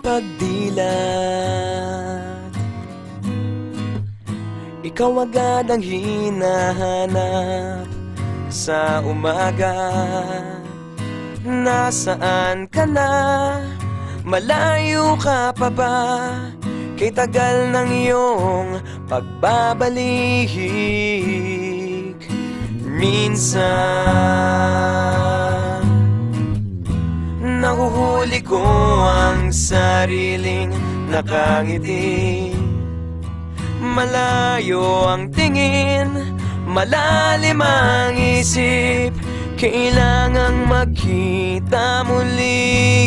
pagdilat. Ikaw agad ang hinahanap sa umaga. Nasaan ka na? Malayo ka pa ba? Kay tagal ng iyong pagbabalik. Minsan nahuhuli ko ang sariling nakangiti. Malayo ang tingin, malalim ang isip. Kailangang magkita muli.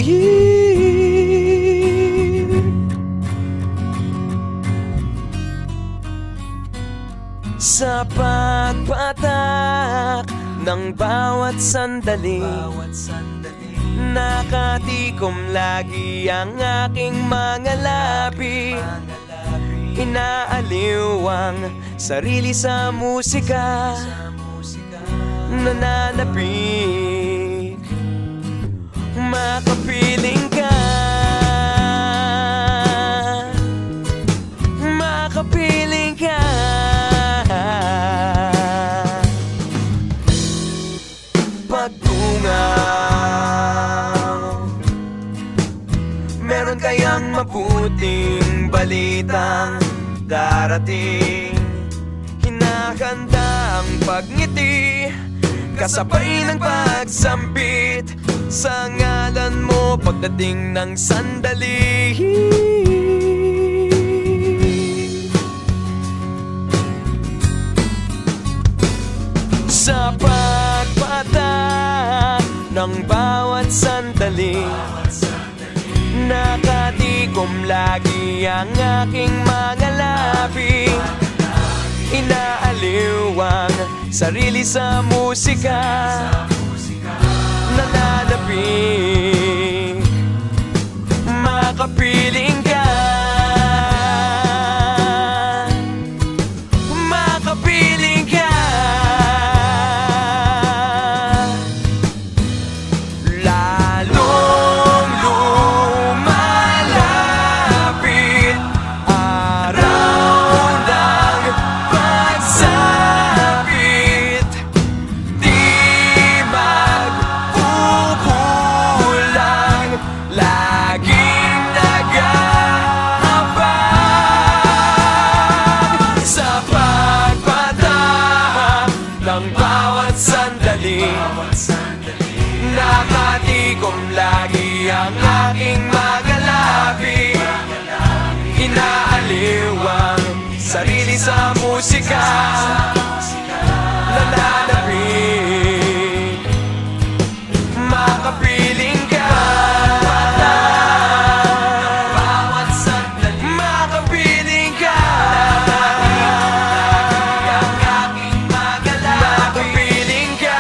Sa pagpatak ng bawat sandali, nakatikom lagi ang aking mga labi. Inaaliw ang sarili sa musika, nananabik. Makapiling ka, makapiling ka. Pagtungaw, meron kayang mabuting balitang darating. Hinahanda ang pagngiti, kasabay ng pagsambit sa ngalan mo pagdating ng sandali. Sa pagpatak ng bawat sandali, nakatikom lagi ang aking mga labi. Inaaliw ang sarili sa musika, nananabik. Makapiling ka, makapiling ka. Lalong lumalapit araw ng pagsapit. Di magkukulang, laging nag-aabang. Sa pagpatak ng bawat sandali, nakatikom lagi ang aking mga labi. Inaaliw ang sarili sa musika, nananabik. Makapiling ka, bawat sandali. Makapiling ka, ang aking mga labi. Makapiling ka,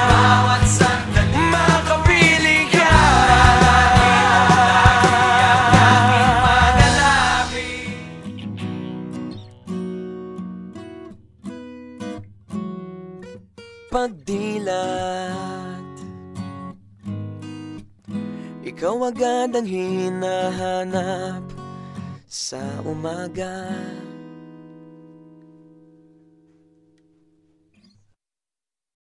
bawat sandali. Makapiling ka, ang aking mga labi. Pagdilat, ikaw agad ang hinahanap sa umaga.